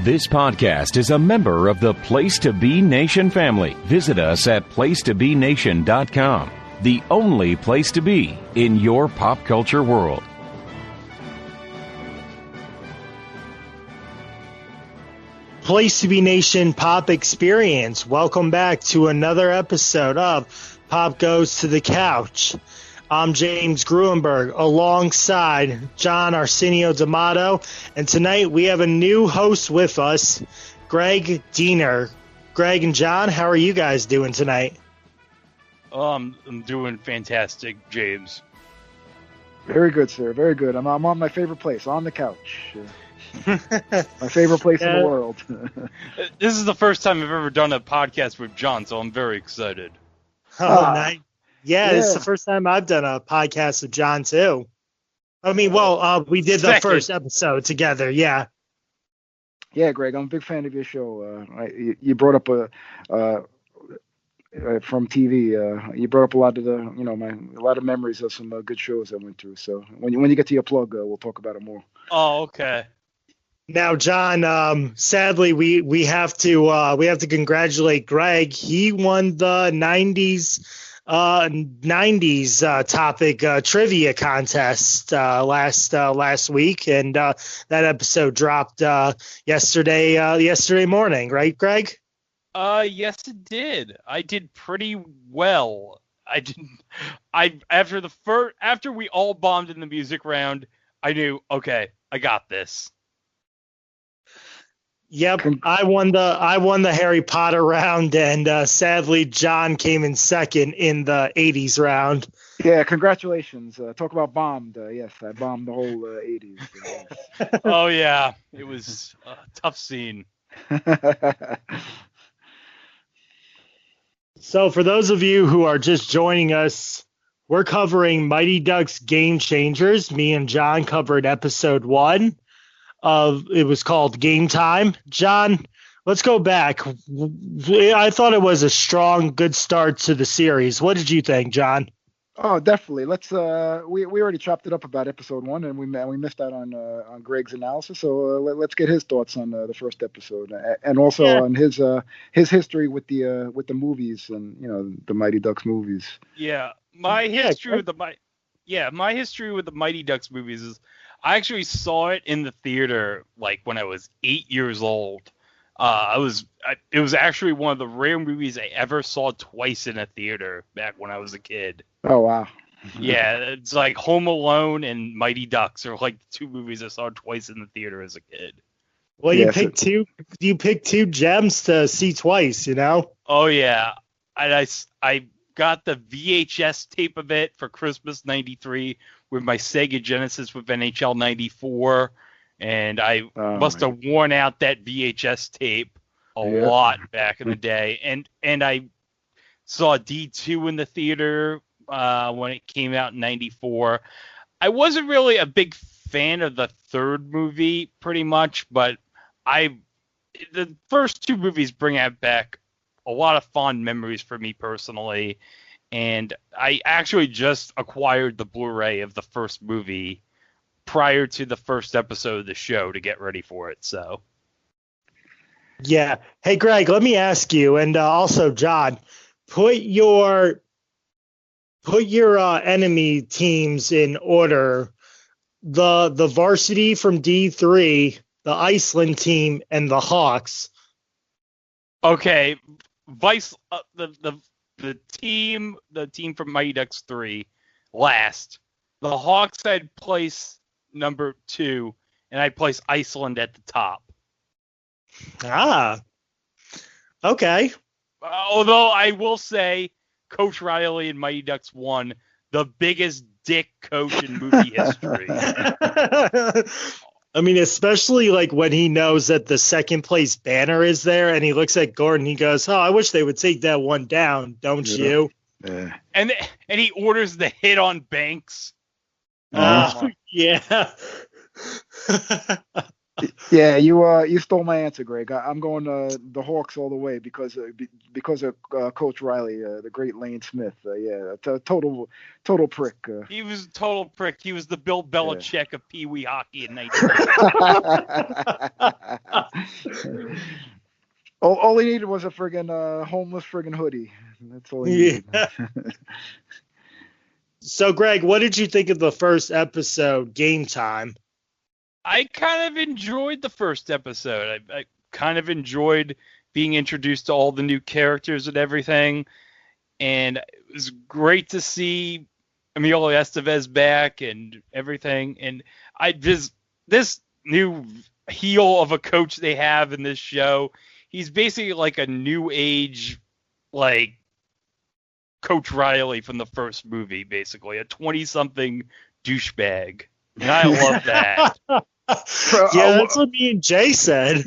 This podcast is a member of the Place to Be Nation family. Visit us at placetobenation.com, the only place to be in your pop culture world. Place to Be Nation Pop Experience. Welcome back to another episode of Pop Goes to the Couch. I'm James Gruenberg alongside John Arsenio D'Amato, and tonight we have a new host with us, Greg Diener. Greg and John, how are you guys doing tonight? I'm doing fantastic, James. Very good, sir. Very good. I'm on my favorite place, on the couch. My favorite place in the world. This is the first time I've ever done a podcast with John, so I'm very excited. Oh, nice. Yeah, it's the first time I've done a podcast with John, too. I mean, we did the first episode together, yeah. Yeah, Greg, I'm a big fan of your show. You brought up from TV. You brought up a lot of a lot of memories of some good shows I went through. So when you get to your plug, we'll talk about it more. Oh, okay. Now, John, sadly, we have to congratulate Greg. He won the 90s topic trivia contest last week, and that episode dropped yesterday morning, right, Greg? Yes, it did. I did pretty well. After we all bombed in the music round, I knew, okay, I got this. Yep, I won the Harry Potter round, and sadly, John came in second in the 80s round. Yeah, congratulations. Talk about bombed. Yes, I bombed the whole 80s. Oh, yeah. It was a tough scene. So for those of you who are just joining us, we're covering Mighty Ducks Game Changers. Me and John covered episode 1. It was called Game Time. John, let's go back. I thought it was a strong, good start to the series. What did you think, John? Oh, definitely. Let's we already chopped it up about episode 1, and we missed out on Greg's analysis. So let's get his thoughts on the first episode, and also on his history with the movies and the Mighty Ducks movies. Yeah, my history with the Mighty Ducks movies is, I actually saw it in the theater like when I was 8 years old. It was actually one of the rare movies I ever saw twice in a theater back when I was a kid. Oh, wow. Yeah, it's like Home Alone and Mighty Ducks are like the two movies I saw twice in the theater as a kid. Well, you picked two gems to see twice, Oh, yeah. I got the VHS tape of it for Christmas '93 with my Sega Genesis with NHL '94, and I must have worn out that VHS tape a lot back in the day. And I saw D2 in the theater when it came out in '94. I wasn't really a big fan of the third movie, pretty much, but the first two movies bring back a lot of fond memories for me personally. And I actually just acquired the Blu-ray of the first movie prior to the first episode of the show to get ready for it. So, yeah. Hey, Greg, let me ask you, and also John, put your enemy teams in order: the varsity from D3, the Iceland team, and the Hawks. Okay, the team from Mighty Ducks 3 last. The Hawks I'd place number 2, and I'd place Iceland at the top. Ah, okay. Although I will say, Coach Riley in Mighty Ducks 1, the biggest dick coach in movie history. I mean, especially like when he knows that the second place banner is there, and he looks at Gordon, he goes, "Oh, I wish they would take that one down, don't you?" Yeah. And he orders the hit on Banks. Yeah. Yeah, you stole my answer, Greg. I'm going the Hawks all the way because of Coach Riley, the great Lane Smith. Yeah, total prick. He was a total prick. He was the Bill Yeah. Belichick of Pee Wee hockey in 1980. All he needed was a friggin' homeless friggin' hoodie. That's all he needed. Yeah. So, Greg, what did you think of the first episode, Game Time? I kind of enjoyed the first episode. I kind of enjoyed being introduced to all the new characters and everything. And it was great to see Emilio Estevez back and everything. And this new heel of a coach they have in this show, he's basically like a new age, like Coach Riley from the first movie, basically a 20-something douchebag. And I love that. Yeah, that's what me and Jay said.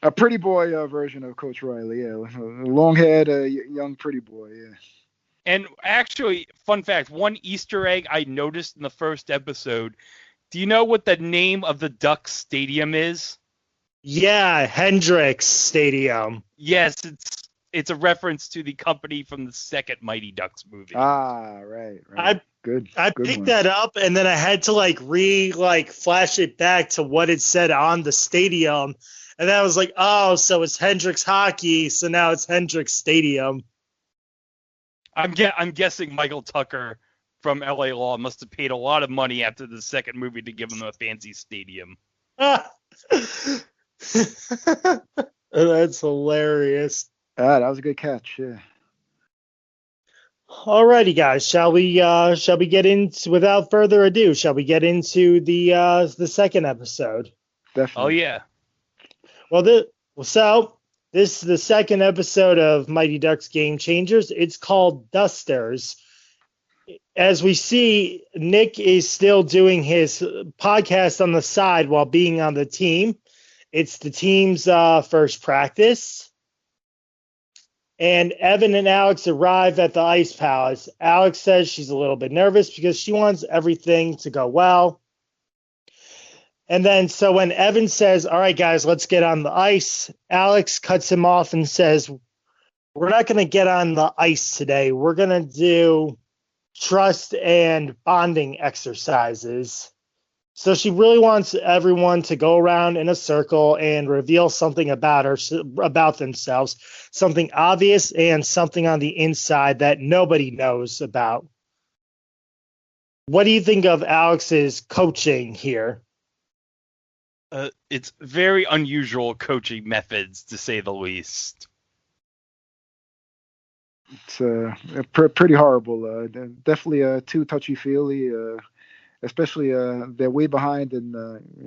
A pretty boy version of Coach Riley, yeah. Long haired, young pretty boy, yeah. And actually, fun fact, one Easter egg I noticed in the first episode. Do you know what the name of the Ducks Stadium is? Yeah, Hendricks Stadium. Yes, it's a reference to the company from the second Mighty Ducks movie. Ah, right. I picked that up, and then I had to flash it back to what it said on the stadium, and then I was like, oh, so it's Hendricks Hockey, so now it's Hendricks Stadium. I'm guessing Michael Tucker from LA Law must have paid a lot of money after the second movie to give him a fancy stadium. That's hilarious. That was a good catch, yeah. Alrighty, guys. Shall we get into, without further ado, shall we get into the second episode? Definitely. Oh yeah. So this is the second episode of Mighty Ducks Game Changers. It's called Dusters. As we see, Nick is still doing his podcast on the side while being on the team. It's the team's first practice. And Evan and Alex arrive at the Ice Palace. Alex says she's a little bit nervous because she wants everything to go well. And then, so when Evan says, all right, guys, let's get on the ice, Alex cuts him off and says, we're not going to get on the ice today. We're going to do trust and bonding exercises. So she really wants everyone to go around in a circle and reveal something about themselves, something obvious and something on the inside that nobody knows about. What do you think of Alex's coaching here? It's very unusual coaching methods, to say the least. It's pretty horrible. Definitely too touchy-feely. Especially they're way behind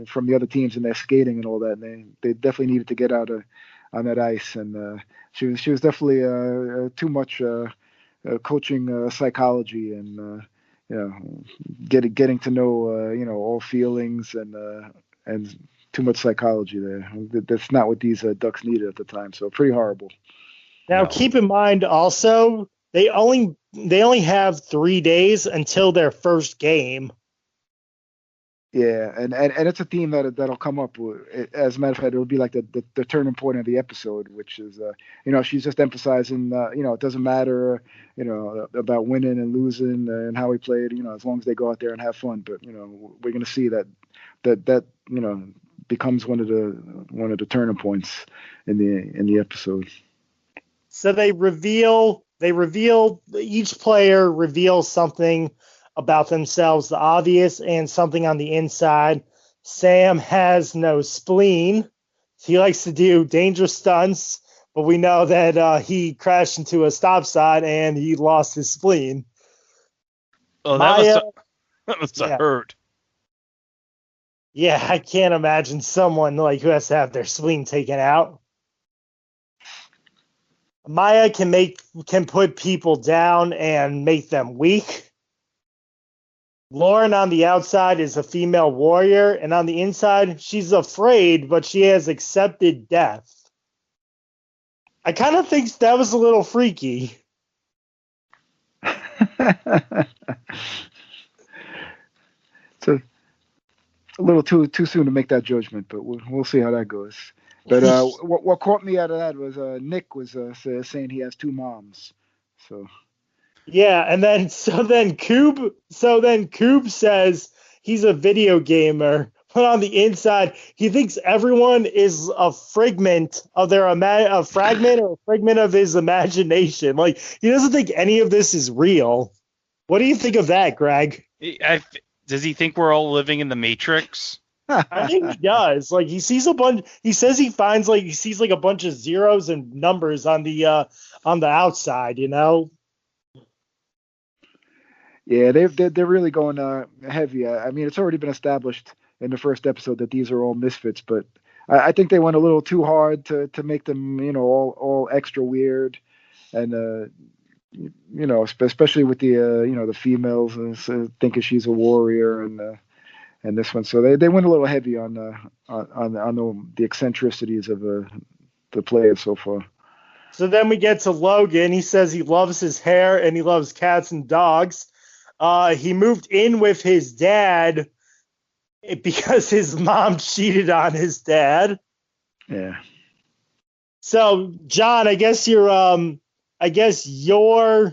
from the other teams in their skating and all that. And they definitely needed to get out on that ice. And she was definitely too much coaching psychology and getting to know all feelings and too much psychology there. That's not what these Ducks needed at the time. So pretty horrible. Now keep in mind also they only have 3 days until their first game. Yeah, and it's a theme that'll come up. As a matter of fact, it'll be like the turning point of the episode, which is she's just emphasizing it doesn't matter about winning and losing and how we played, as long as they go out there and have fun. But we're going to see that becomes one of the turning points in the episode. So they reveal each player reveals something about themselves, the obvious and something on the inside. Sam has no spleen. He likes to do dangerous stunts, but we know that he crashed into a stop sign and he lost his spleen. Oh, that must have hurt. Yeah, I can't imagine someone who has to have their spleen taken out. Maya can put people down and make them weak. Lauren on the outside is a female warrior, and on the inside, she's afraid, but she has accepted death. I kind of think that was a little freaky. So little too soon to make that judgment, but we'll see how that goes. But what caught me out of that was Nick was saying he has two moms. So yeah, and then Coob says he's a video gamer, but on the inside he thinks everyone is a fragment of a fragment of his imagination. Like, he doesn't think any of this is real. What do you think of that, Greg? Does he think we're all living in the Matrix? I think he does. Like, he sees a bunch. He says he sees like a bunch of zeros and numbers on the outside. You know. Yeah, they're really going heavy. I mean, it's already been established in the first episode that these are all misfits, but I think they went a little too hard to make them, all extra weird, and especially with the the females thinking she's a warrior and this one. So they went a little heavy on the eccentricities of the players so far. So then we get to Logan. He says he loves his hair and he loves cats and dogs. He moved in with his dad because his mom cheated on his dad. Yeah. So, John, I guess your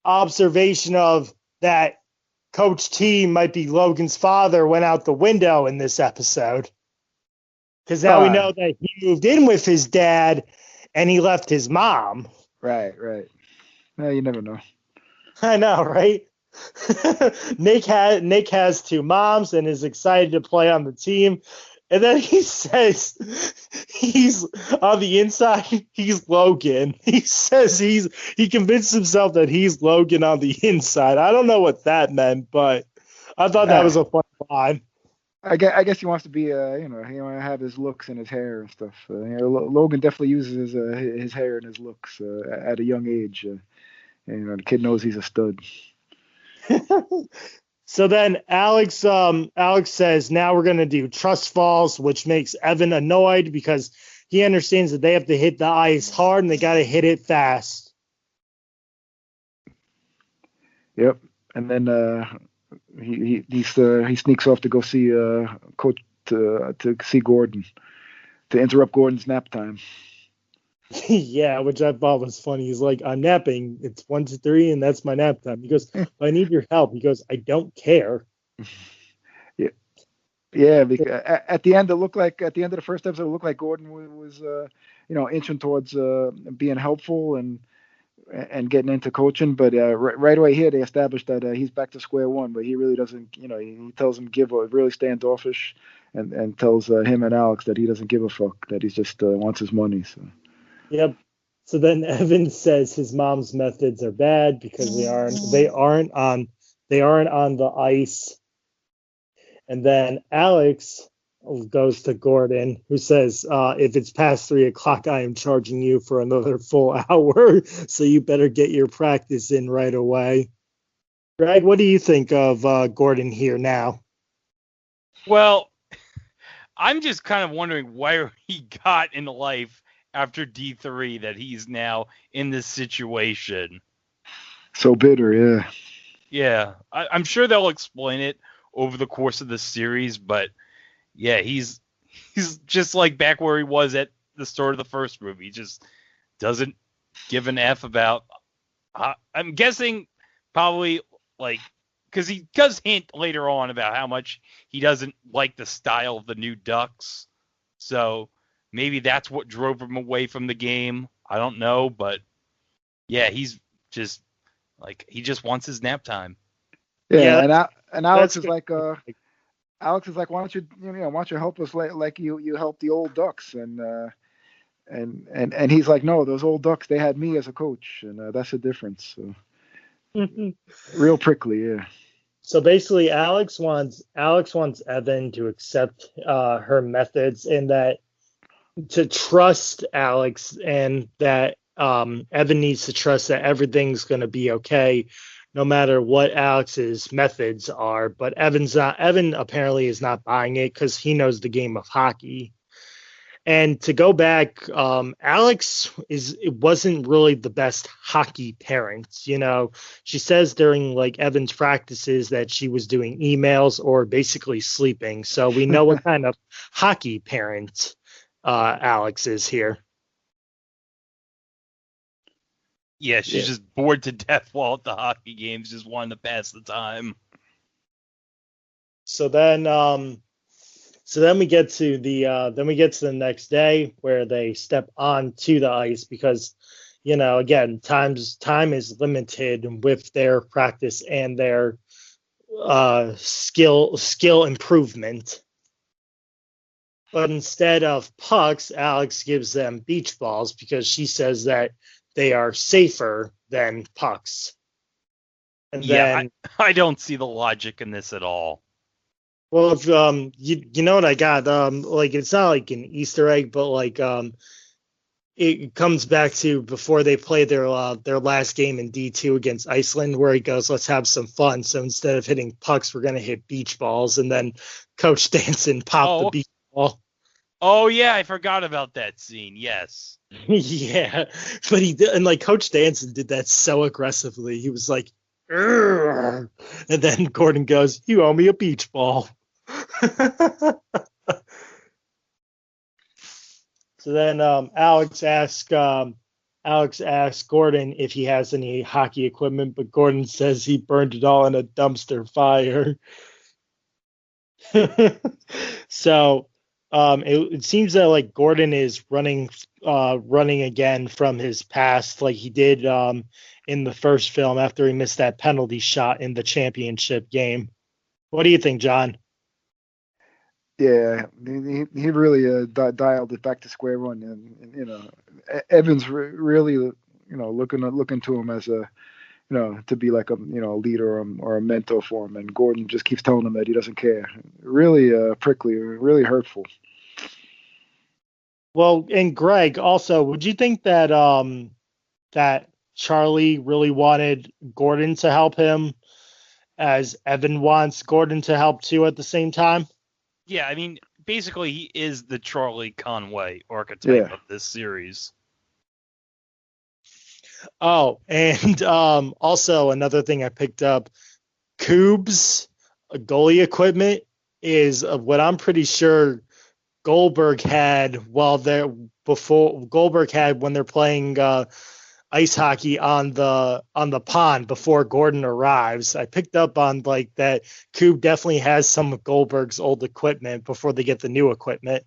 observation of that Coach T might be Logan's father went out the window in this episode. Because now we know that he moved in with his dad and he left his mom. Right. Well, you never know. I know, right? Nick has two moms and is excited to play on the team. And then he says he's on the inside, he's Logan. He says he convinced himself that he's Logan on the inside. I don't know what that meant, but I thought that was a fun line. I guess he wants to be, he want to have his looks and his hair and stuff. Logan definitely uses his hair and his looks at a young age. The kid knows he's a stud. So then Alex says, now we're going to do trust falls, which makes Evan annoyed because he understands that they have to hit the ice hard and they got to hit it fast. Yep. And then he sneaks off to go see coach to see Gordon, to interrupt Gordon's nap time. Yeah, which I thought was funny. He's like, I'm napping. It's 1 to 3, and that's my nap time. He goes, I need your help. He goes, I don't care. Yeah. Because at the end, of the first episode, it looked like Gordon was inching towards being helpful and getting into coaching. But right away here, they established that he's back to square one. But he really doesn't. He tells him really standoffish, and tells him and Alex that he doesn't give a fuck. That he just wants his money. So. Yep. So then Evan says his mom's methods are bad because they aren't on the ice. And then Alex goes to Gordon, who says, if it's past 3 o'clock, I am charging you for another full hour. So you better get your practice in right away. Greg, what do you think of Gordon here now? Well, I'm just kind of wondering where he got in life after D3 that he's now in this situation. So bitter, yeah. Yeah, I'm sure they'll explain it over the course of the series, but yeah, he's just like back where he was at the start of the first movie. He just doesn't give an F about. I'm guessing probably like because he does hint later on about how much he doesn't like the style of the new Ducks. So maybe that's what drove him away from the game. I don't know, but yeah, he's just like he just wants his nap time. Yeah, and Alex is like, why don't you help us like you helped the old Ducks, and he's like, no, those old Ducks, they had me as a coach, and that's the difference. So. Real prickly, yeah. So basically, Alex wants Evan to accept her methods and that to trust Alex, and that Evan needs to trust that everything's going to be okay, no matter what Alex's methods are. But Evan apparently is not buying it because he knows the game of hockey. And to go back, Alex wasn't really the best hockey parent. She says during like Evan's practices that she was doing emails or basically sleeping. So we know what kind of hockey parent Alex is here. Yeah, she's just bored to death while at the hockey games, just wanting to pass the time. So then we get to the next day where they step onto the ice because, again, time is limited with their practice and their skill improvement. But instead of pucks, Alex gives them beach balls because she says that they are safer than pucks. And then I don't see the logic in this at all. Well, if you know what I got, like it's not like an Easter egg, but like it comes back to before they play their last game in D2 against Iceland, where he goes, "Let's have some fun." So instead of hitting pucks, we're gonna hit beach balls, and then Coach Danson popped the beach ball. Oh yeah, I forgot about that scene. Yes. Yeah, but he did, and like Coach Danson did that so aggressively. He was like, "Urgh." And then Gordon goes, "You owe me a beach ball." So then Alex asks Gordon if he has any hockey equipment, but Gordon says he burned it all in a dumpster fire. So it seems that like Gordon is running again from his past, like he did in the first film after he missed that penalty shot in the championship game. What do you think, John? Yeah, he really dialed it back to square one, and Evans really looking to him as a to be like a leader or a mentor for him, and Gordon just keeps telling him that he doesn't care. Really prickly, really hurtful. Well, and Greg, also, would you think that that Charlie really wanted Gordon to help him, as Evan wants Gordon to help too at the same time? Yeah, I mean, basically, he is the Charlie Conway archetype of this series. Oh, and also another thing I picked up, Coob's goalie equipment is what I'm pretty sure Gruenberg had when they're playing ice hockey on the pond before Gordon arrives. I picked up on like that Coob definitely has some of Gruenberg's old equipment before they get the new equipment.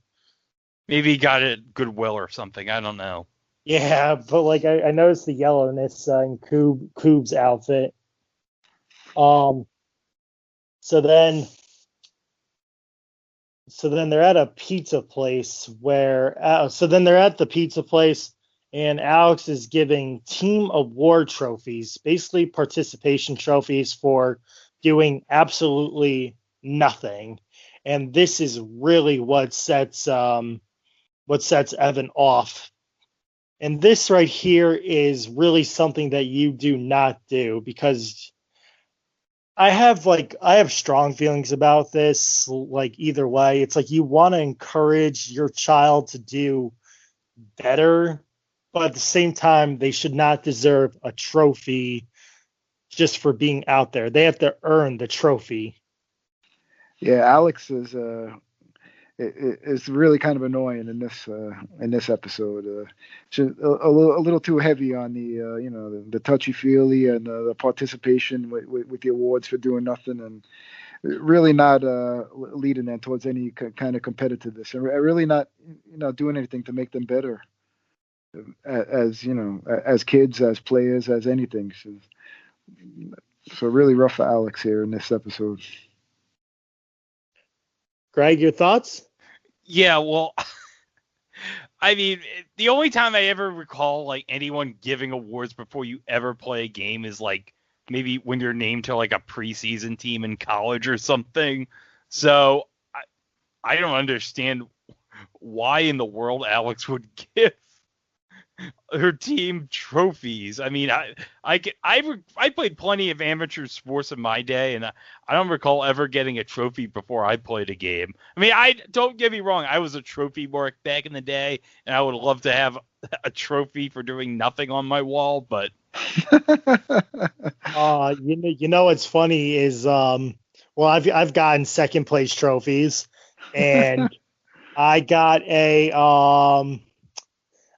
Maybe he got it at Goodwill or something. I don't know. Yeah, but like I noticed the yellowness in Coob's outfit. So then they're at a pizza place and Alex is giving team award trophies, basically participation trophies for doing absolutely nothing. And this is really what sets Evan off. And this right here is really something that you do not do, because I have strong feelings about this. Like either way, it's like you want to encourage your child to do better, but at the same time, they should not deserve a trophy just for being out there. They have to earn the trophy. Yeah, Alex is really kind of annoying in this episode. She's a little too heavy on the touchy feely and the participation with the awards for doing nothing, and really not leading them towards any kind of competitiveness, and really not doing anything to make them better as kids, as players, as anything. So really rough for Alex here in this episode. Greg, your thoughts? Yeah, well, I mean, the only time I ever recall like anyone giving awards before you ever play a game is like maybe when you're named to like a preseason team in college or something. So I don't understand why in the world Alex would give her team trophies. I mean, I played plenty of amateur sports in my day, and I don't recall ever getting a trophy before I played a game. I mean, don't get me wrong, I was a trophy mark back in the day, and I would love to have a trophy for doing nothing on my wall, but you know what's funny is well, I've gotten second place trophies, and I got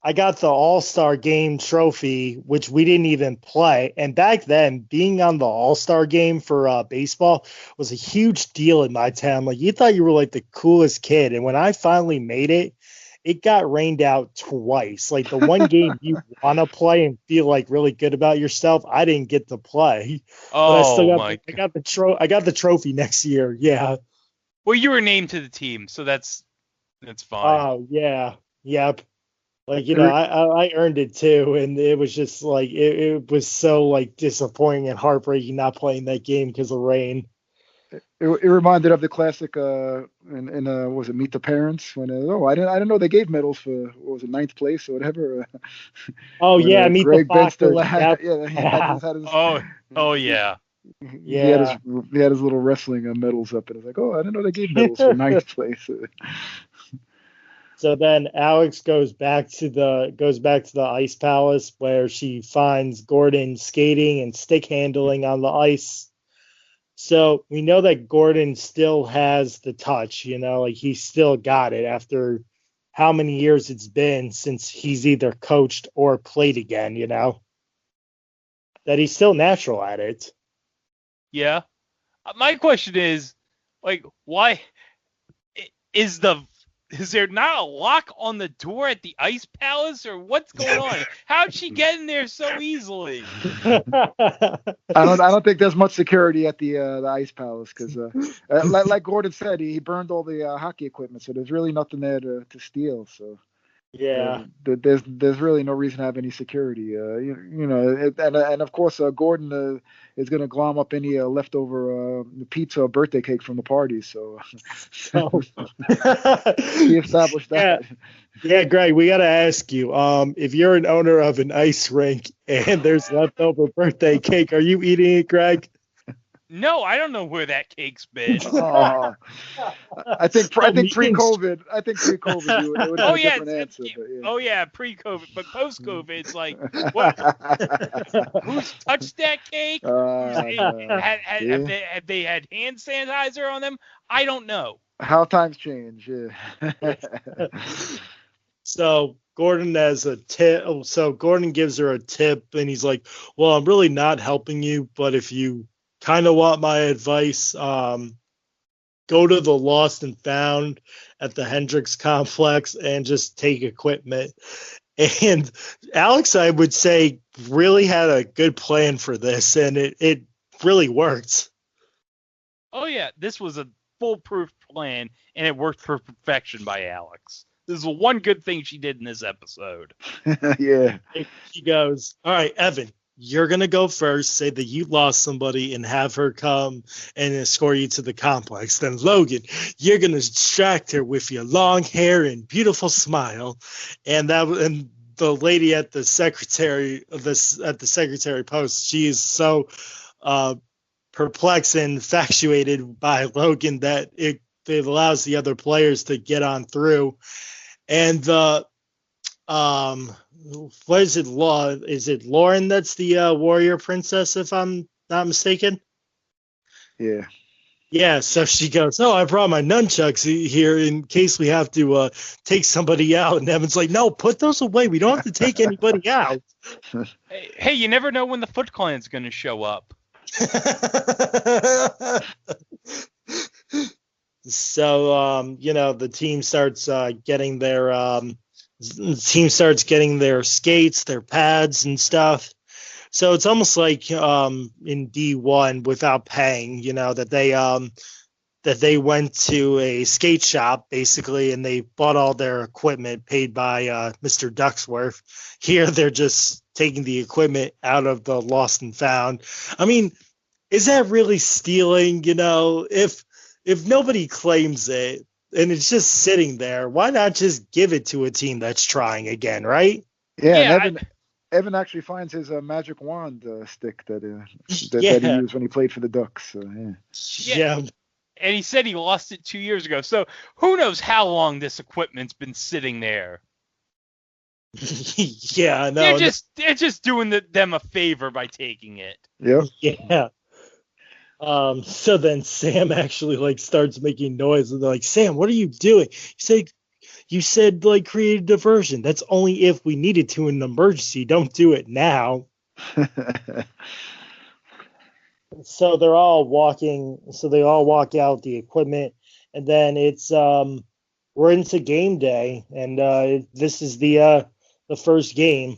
I got the All-Star Game trophy, which we didn't even play. And back then, being on the All-Star Game for baseball was a huge deal in my town. Like, you thought you were like the coolest kid. And when I finally made it, it got rained out twice. Like, the one game you want to play and feel like really good about yourself, I didn't get to play. But I still got the trophy next year. Yeah. Well, you were named to the team, so that's fine. Oh, yeah. Yep. Like, you know, I earned it too, and it was just like it was so like disappointing and heartbreaking not playing that game because of rain. It reminded of the classic was it Meet the Parents when I didn't know they gave medals for what was it, 9th place or whatever. Oh yeah, Meet Greg the Foster. Yeah. He had his little wrestling medals up, and I was like, I didn't know they gave medals for 9th place. So then Alex goes back to the ice palace where she finds Gordon skating and stick handling on the ice. So we know that Gordon still has the touch, you know, like he's still got it after how many years it's been since he's either coached or played again, you know, that he's still natural at it. Yeah. My question is, like, why is there not a lock on the door at the Ice Palace, or what's going on? How'd she get in there so easily? I don't think there's much security at the Ice Palace because, like Gordon said, he burned all the hockey equipment, so there's really nothing there to steal. So yeah, there's really no reason to have any security. You know, and of course, Gordon is going to glom up any leftover pizza or birthday cake from the party. So he established that. Yeah, Greg, we got to ask you, if you're an owner of an ice rink and there's leftover birthday cake, are you eating it, Greg? No, I don't know where that cake's been. I think pre-COVID. I think pre-COVID it would have a different answer. Oh yeah, pre-COVID, but post-COVID, it's like, what? Who's touched that cake? Have they had hand sanitizer on them? I don't know. How times change. Yeah. So Gordon has a tip. So Gordon gives her a tip, and he's like, "Well, I'm really not helping you, but if you kind of want my advice, go to the Lost and Found at the Hendricks complex and just take equipment." And Alex, I would say, really had a good plan for this, and it really worked. Oh yeah, this was a foolproof plan, and it worked for perfection by Alex. This is the one good thing she did in this episode. Yeah. She goes, "All right, Evan, you're going to go first, say that you lost somebody, and have her come and escort you to the complex. Then, Logan, you're going to distract her with your long hair and beautiful smile." And the lady at the secretary post, she is so perplexed and infatuated by Logan that it allows the other players to get on through. And the what is it? Is it Lauren that's the warrior princess, if I'm not mistaken? Yeah. Yeah, so she goes, "Oh, I brought my nunchucks here in case we have to take somebody out." And Evan's like, "No, put those away. We don't have to take anybody out." Hey, you never know when the Foot Clan's going to show up. So, you know, the team starts getting their skates, their pads and stuff. So it's almost like in D1 without paying, you know, that they went to a skate shop basically and they bought all their equipment paid by Mr. Ducksworth. Here they're just taking the equipment out of the Lost and Found. I mean, is that really stealing? You know, if nobody claims it and it's just sitting there, why not just give it to a team that's trying again, right? Yeah, and Evan actually finds his magic wand stick that he used when he played for the Ducks. So, yeah. And he said he lost it 2 years ago. So who knows how long this equipment's been sitting there? Yeah, no. They're just doing them a favor by taking it. Yep. Yeah. So then Sam actually starts making noise, and they're like, "Sam, what are you doing?" You said create a diversion. That's only if we needed to in an emergency. Don't do it now. So they all walk out the equipment, and then it's we're into game day, and this is the first game.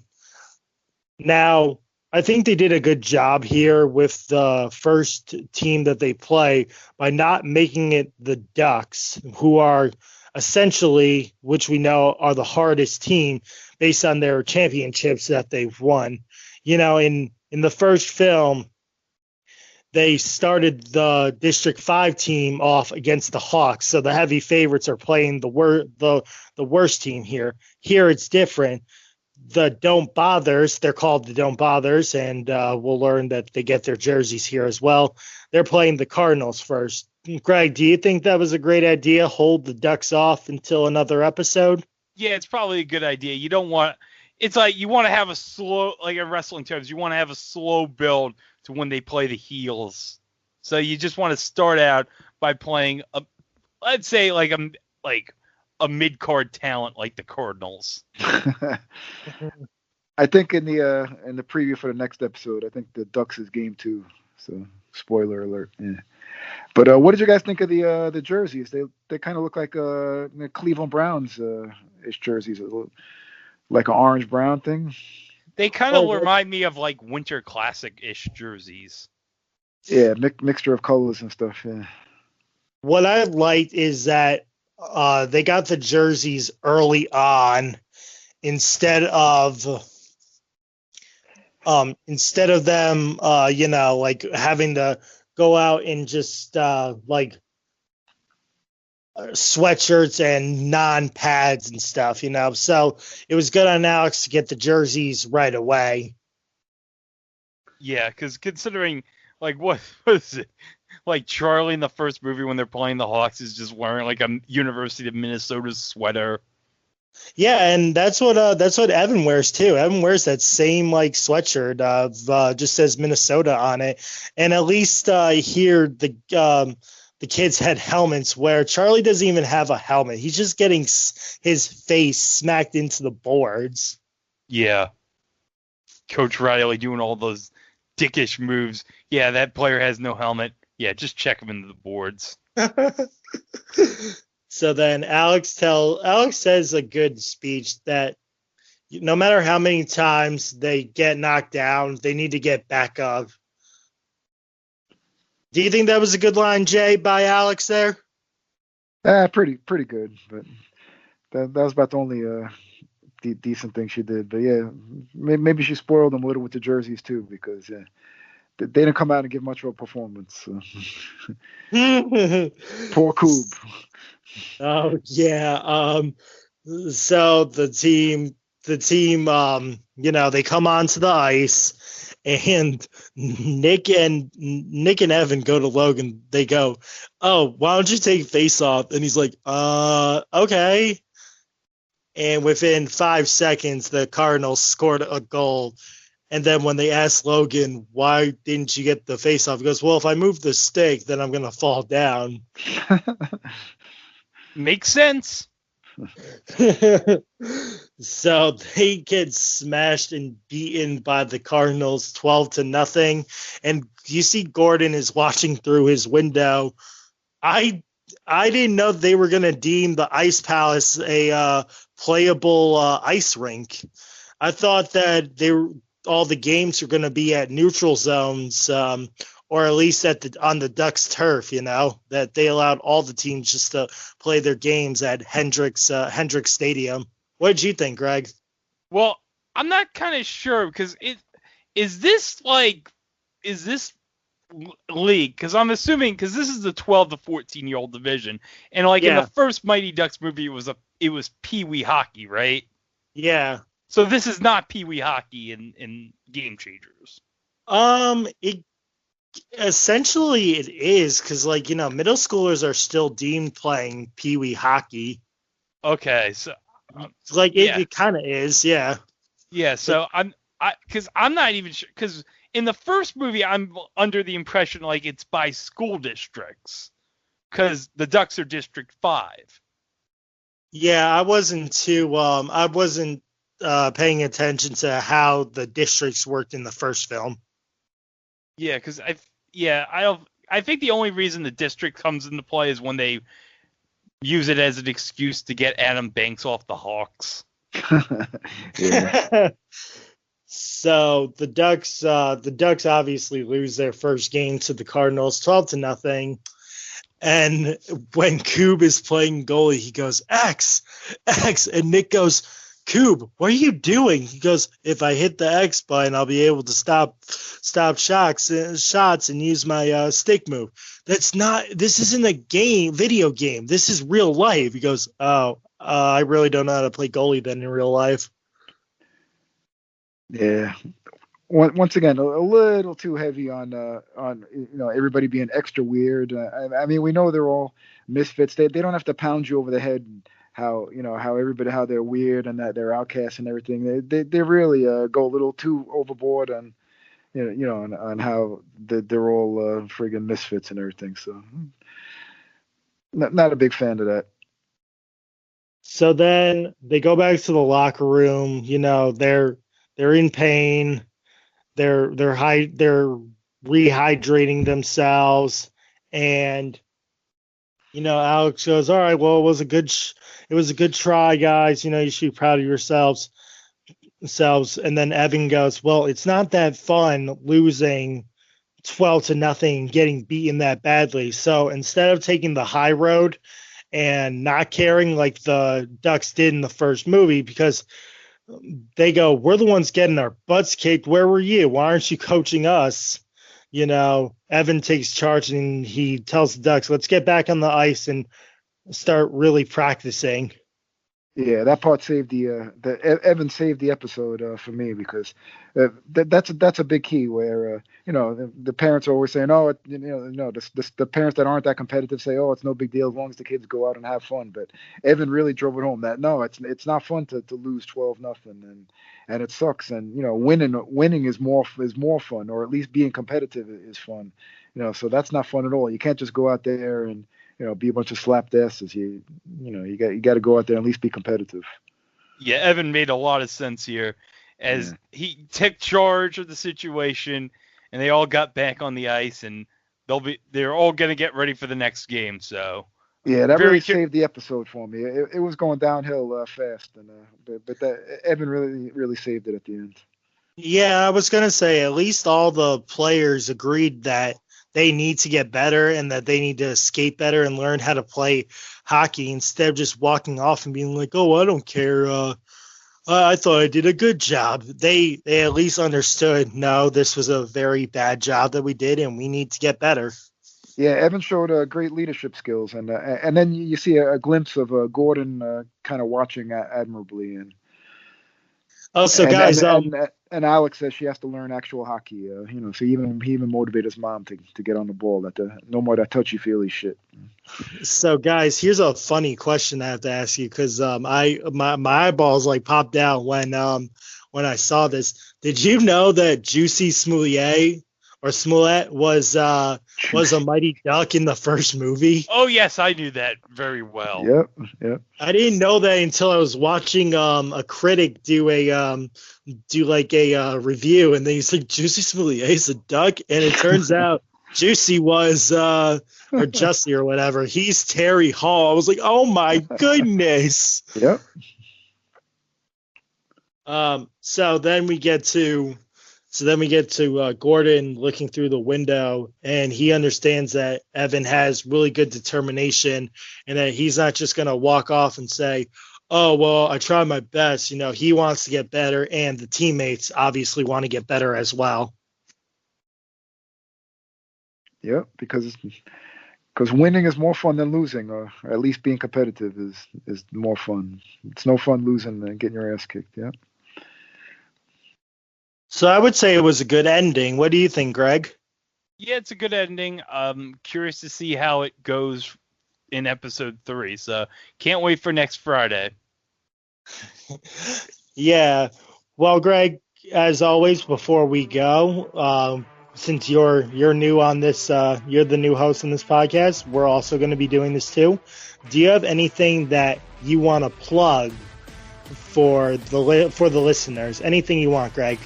Now, I think they did a good job here with the first team that they play by not making it the Ducks, who are essentially, which we know are the hardest team based on their championships that they've won. In the first film, they started the District 5 team off against the Hawks, so the heavy favorites are playing the worst team here. Here it's different. The Don't Bothers, they're called the Don't Bothers, and we'll learn that they get their jerseys here as well. They're playing the Cardinals first. Greg, do you think that was a great idea? Hold the Ducks off until another episode? Yeah, it's probably a good idea. You don't want – it's like you want to have a slow – like in wrestling terms, you want to have a slow build to when they play the heels. So you just want to start out by playing let's say a mid-card talent like the Cardinals. I think in the preview for the next episode, I think the Ducks is game 2. So spoiler alert. Yeah. But what did you guys think of the jerseys? They kind of look like Cleveland Browns ish jerseys, like an orange brown thing. They kind of remind me of Winter Classic ish jerseys. Yeah, mixture of colors and stuff. Yeah. What I liked is that they got the jerseys early on instead of them having to go out and just sweatshirts and non-pads and stuff, so it was good on Alex to get the jerseys right away. Yeah, because considering what was it? Charlie in the first movie when they're playing the Hawks is just wearing a University of Minnesota sweater. Yeah, and that's what Evan wears too. Evan wears that same sweatshirt just says Minnesota on it. And at least here the kids had helmets where Charlie doesn't even have a helmet. He's just getting his face smacked into the boards. Yeah. Coach Riley doing all those dickish moves. Yeah, that player has no helmet. Yeah, just check him into the boards. So then Alex says a good speech that no matter how many times they get knocked down, they need to get back up. Do you think that was a good line, Jay, by Alex there? Pretty good, but that was about the only decent thing she did. But yeah, maybe she spoiled them a little with the jerseys too, because they didn't come out and give much of a performance. So. Poor Coob. Oh yeah. So the team, they come onto the ice, and Nick and Evan go to Logan. They go, "Oh, why don't you take face off?" And he's like, okay." And within 5 seconds, the Cardinals scored a goal. And then when they asked Logan, why didn't you get the face off? He goes, well, if I move the stick, then I'm going to fall down. Makes sense. So they get smashed and beaten by the Cardinals 12-0. And you see Gordon is watching through his window. I didn't know they were going to deem the Ice Palace a playable ice rink. I thought that all the games are going to be at neutral zones, or at least on the Ducks turf, that they allowed all the teams just to play their games at Hendricks Stadium. What did you think, Greg? Well, I'm not kind of sure, because is this league, because I'm assuming, because this is the 12 to 14-year-old division, and in the first Mighty Ducks movie it was Pee Wee hockey, right? Yeah. So this is not Pee Wee hockey in Game Changers. It essentially it is, because like, middle schoolers are still deemed playing Pee Wee hockey. Okay, so it kind of is, yeah. Yeah, so because I'm not even sure, because in the first movie I'm under the impression like it's by school districts, because the Ducks are District 5. Yeah, I wasn't paying attention to how the districts worked in the first film. Yeah, because I think the only reason the district comes into play is when they use it as an excuse to get Adam Banks off the Hawks. Yeah. So the Ducks obviously lose their first game to the Cardinals 12-0. And when Coob is playing goalie, he goes, X, and Nick goes, Coob, what are you doing? He goes, if I hit the X button, I'll be able to stop shots and use my stick move. This isn't a video game. This is real life. He goes, I really don't know how to play goalie then in real life. Yeah. Once again, a little too heavy on everybody being extra weird. I mean, we know they're all misfits. They don't have to pound you over the head how they're weird and that they're outcasts and everything. They really go a little too overboard on on how they're all friggin' misfits and everything. So not a big fan of that. So then they go back to the locker room. They're in pain. They're rehydrating themselves, and Alex goes, "All right, well, it was a good try, guys. You should be proud of yourselves." And then Evan goes, "Well, it's not that fun losing 12-0, getting beaten that badly. So instead of taking the high road and not caring like the Ducks did in the first movie, because they go, we're the ones getting our butts kicked. Where were you? Why aren't you coaching us?" Evan takes charge and he tells the Ducks, let's get back on the ice and start really practicing. Yeah, that part saved Evan saved the episode for me, because that's a big key where the parents are always saying, the parents that aren't that competitive say, oh, it's no big deal as long as the kids go out and have fun. But Evan really drove it home that no, it's not fun to lose 12-0, and it sucks. And winning is more fun, or at least being competitive is fun. So that's not fun at all. You can't just go out there and be a bunch of slapped asses. You got to go out there and at least be competitive. Yeah, Evan made a lot of sense here, as he took charge of the situation, and they all got back on the ice, and they're all gonna get ready for the next game. So yeah, that really saved the episode for me. It was going downhill fast, and but Evan really saved it at the end. Yeah, I was gonna say at least all the players agreed that they need to get better and that they need to skate better and learn how to play hockey, instead of just walking off and being like, oh, I don't care. I thought I did a good job. They at least understood, no, this was a very bad job that we did and we need to get better. Yeah, Evan showed great leadership skills, and then you see a glimpse of Gordon kind of watching admirably. And also, guys, and Alex says she has to learn actual hockey. So he even motivated his mom to get on the ball. No more that touchy feely shit. So, guys, here's a funny question I have to ask you, because my eyeballs like popped out when I saw this. Did you know that Juicy Smollett was a Mighty Duck in the first movie? Oh yes, I knew that very well. Yep. I didn't know that until I was watching a critic do a review, and then he's like, Juicy Smollett is a duck, and it turns out Juicy was or Justy or whatever, he's Terry Hall. I was like, oh my goodness. Yep. So then we get to Gordon looking through the window, and he understands that Evan has really good determination and that he's not just going to walk off and say, oh, well, I tried my best. He wants to get better, and the teammates obviously want to get better as well. Yep, because winning is more fun than losing, or at least being competitive is more fun. It's no fun losing and getting your ass kicked. Yeah. So I would say it was a good ending. What do you think, Greg? Yeah, it's a good ending. Curious to see how it goes in episode 3. So can't wait for next Friday. Yeah. Well, Greg, as always, before we go, since you're new on this, you're the new host on this podcast. We're also going to be doing this too. Do you have anything that you want to plug for the listeners? Anything you want, Greg?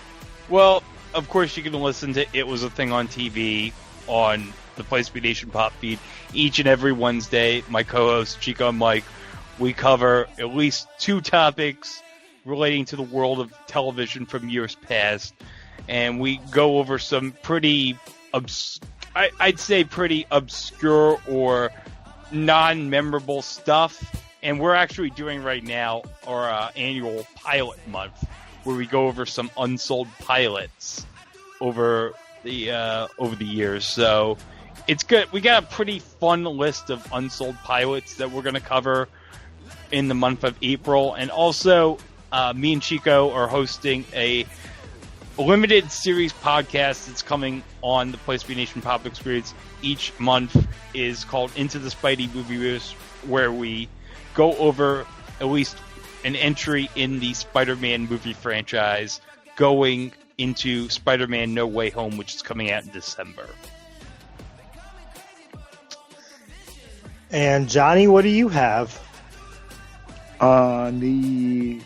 Well, of course, you can listen to It Was a Thing on TV on the Place to Be Nation Pop feed each and every Wednesday. My co-host, Chico and Mike, we cover at least 2 topics relating to the world of television from years past. And we go over some pretty, I'd say pretty obscure or non-memorable stuff. And we're actually doing right now our annual pilot month, where we go over some unsold pilots over the years. So it's good. We got a pretty fun list of unsold pilots that we're going to cover in the month of April. And also, me and Chico are hosting a limited series podcast that's coming on the Place to Be Nation Pop Experience each month. Is called Into the Spidey Movieverse, where we go over at least an entry in the Spider-Man movie franchise going into Spider-Man No Way Home, which is coming out in December. And Johnny, what do you have? On the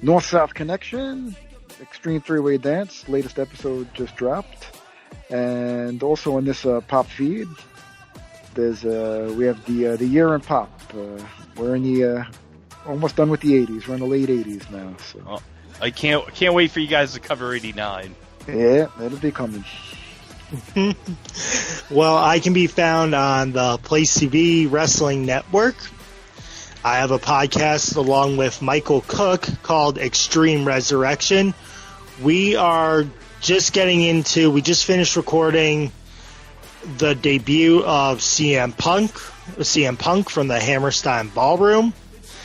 North-South Connection, Extreme Three-Way Dance, latest episode just dropped. And also on this pop feed, we have the year in pop. We're in the almost done with the 80s. We're in the late 80s now. So. Oh, I can't wait for you guys to cover 89. Yeah, that'll be coming. Well, I can be found on the Place to Be Wrestling Network. I have a podcast along with Michael Cook called Extreme Resurrection. We are just we just finished recording the debut of CM Punk from the Hammerstein Ballroom.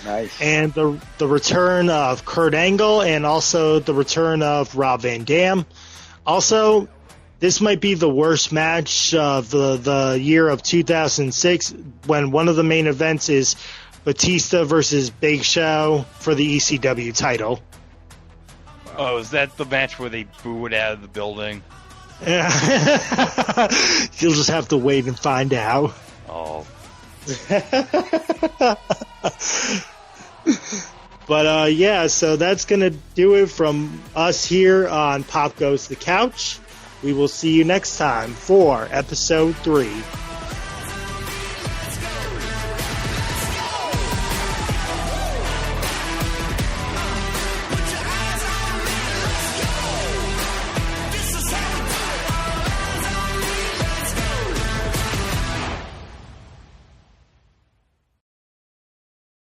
Nice. And the return of Kurt Angle, and also the return of Rob Van Dam. Also, this might be the worst match of the year of 2006, when one of the main events is Batista versus Big Show for the ECW title. Oh, is that the match where they boo it out of the building? You'll just have to wait and find out. Oh. But yeah, so that's going to do it from us here on Pop Goes to the Couch. We will see you next time for episode 3.